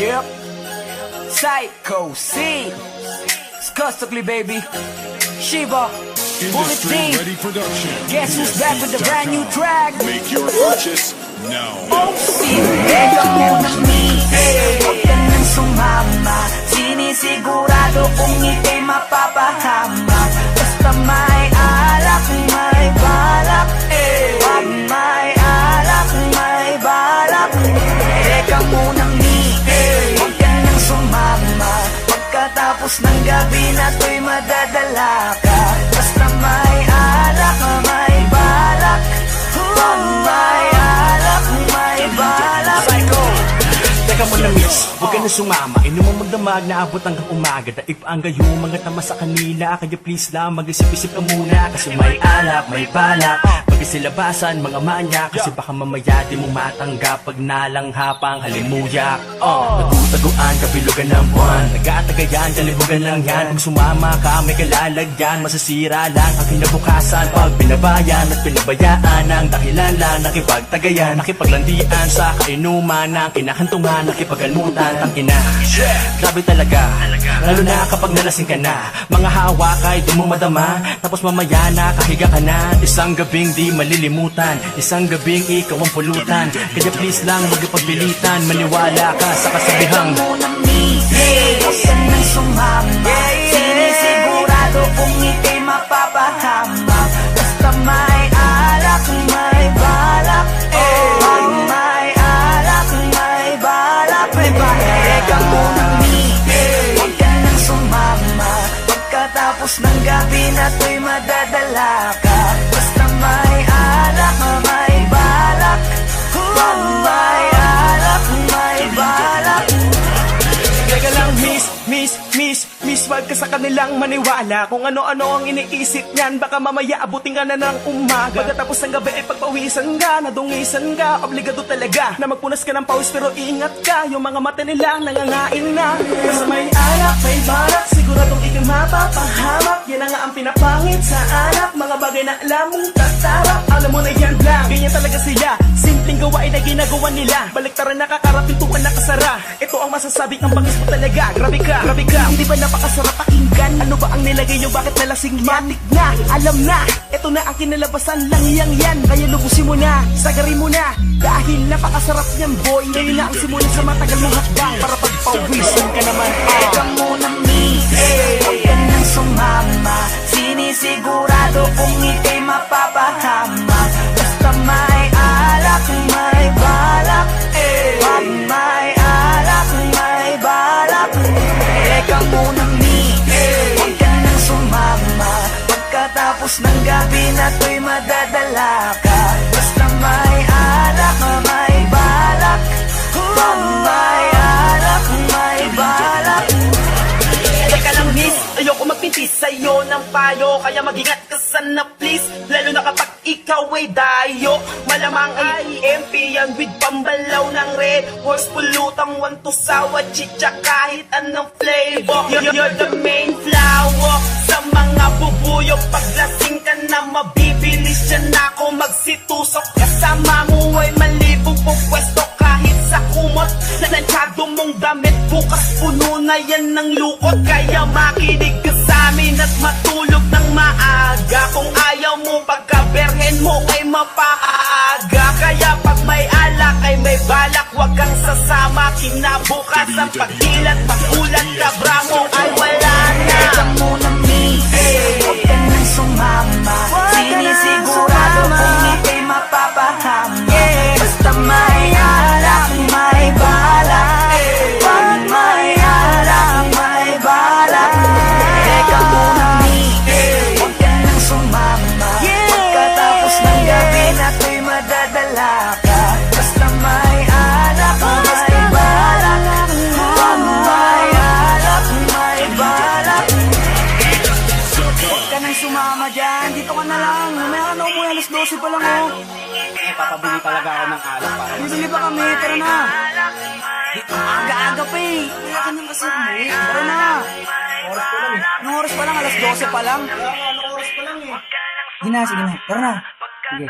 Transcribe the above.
Yep. Psycho C. Skustokly, baby. Shiva. Bullet Team. Guess who's back with the brand new track? Make your purchase now. Oh, teka muna huwag ka nang sumama. Sinisigurado kung ika'y mapapahama. Basta may alak, may balak. Pag may alak, may balak. Teka muna huwag ka nang sumama. Pagkatapos ng gabi na to'y madadala ka. Basta may alak, may balak. Pag may alak, may balak. Psycho. Teka mo na miss, huwag ka na sumama. Inom mo magdamag na abot hanggang umaga. Daig pa ang gayo, mga tama sa kanila. Kaya please lang, mag-isip-isip ka muna. Kasi may alak, may balak. Pag-isilabasan, mga manya. Kasi baka mamaya di mo matanggap pag nalanghapang halimuyak. Nagutaguan, kabilugan ng buwan. Taga-tagayan, kalibugan lang yan. Kung sumama ka, may kalalagyan. Masasira lang ang kinabukasan. Pag pinabayan at pinabayaan ang dahilan lang. Nakipagtagayan, nakipaglandian sa kainuman ng kinahantungan. Nakipag-almutan, tangina. Grabe talaga, lalo na kapag nalasing ka na. Mga hawakay, di mo madama. Tapos mamaya nakahiga ka na. Isang gabing di malilimutan. Isang gabing ikaw ang pulutan. Kaya please lang, magpagbilitan. Maniwala ka sa kasabihang Huwag ka nang sumama. Sinisigurado kung ika'y mapapahama. Basta may alak, may balak. Pag may alak, may balak. Teka muna huwag ka nang sumama. Pagkatapos ng gabi na to'y madadala ka. Basta may alak, may balak. Pag may alak, may balak. Teka lang miss, wag ka sa kanilang maniwala. Kung ano-ano ang iniisip niyan, baka mamaya abutin ka na ng umaga. Pagkatapos ng gabi ay pagpawisan ka, nadungisan ka. Obligado talaga na magpunas ka ng pawis, pero ingat ka, yung mga mata nila nangangain na. Basta may alak, may balak, siguradong ikang mapapahamak. Yan na nga ang pinapangit sa alak, mga bagay na alam mong tatarap. Alam mo na yan lang, ganyan talaga sila. Simpleng gawain na ginagawa nila. Baliktaran nakakarap, pintuan nakasara. Ito ang masasabi, ang bangis mo talaga. Grabe ka, hindi ba napakasarap pakinggan? Ano ba ang nilagay nyo, bakit nalasing yan? Matik na, alam na, ito na ang kinalabasan lang yan. Kaya lubusin mo na, sagarin mo na. Dahil napakasarap niyan boy. Ngayon na ang simula sa matagal mong hakbang. Para pagpawisan ka naman. Teka muna huwag ka nang sumama. Sinisigurado kung ika'y mapapahama. Basta may alak, may balak. Pag may alak, may balak. Teka muna huwag ka nang sumama. Pagkatapos ng gabi na to'y madadala ka. Basta may alak, may balak. Pag may alak, may balak. Teka lang miss, ayoko magpintis sa'yo ng payo. Kaya mag-ingat ka sana please. Lalo na kapag ikaw ay dayo. Malamang ay EMP yan with pambalaw ng red horse. Pulutang want to sawa chicha kahit anong flavor. You're the main flower sa mga bubuyo. Paglasing ka na mabibilis yan ako magsitusok. Kasama mo ay malibog po pwesto kahit sa kumot. Nanansyado mong damit bukas puno na yan ng lukot. Kaya makinig ka sa amin at matulog ng maaga. Kung ayaw mo pagkaberhen mo ay mapaaga. Kaya pag may alak ay may balak, wag kang sasama. Kinabukas ang pagdilat, magulat ka bramo ay wala na. Teka muna huwag ka nang sumama. Sinisigurado kung ika'y mapapahama. Basta may alak, may balak. Pag may alak, may balak. Teka muna huwag ka nang sumama. Pagkatapos ng gabi na to'y madadala ka. Basta may alak, may balak. Pag may alak, may balak. Huwag ka nang sumama dyan, dito ka na lang. Mamaya na umuwi, alas 12 pa lang oh. Papabili talaga ako ng alak para Bibili pa kami, tara na. Aga-aga pa eh. Kaya ka nang kasi umuwi. Tara na. oras ko lang eh. Anong oras pa lang? Alas 12 pa lang? Kaya anong oras ko lang eh. Sige na, tara na. Sige.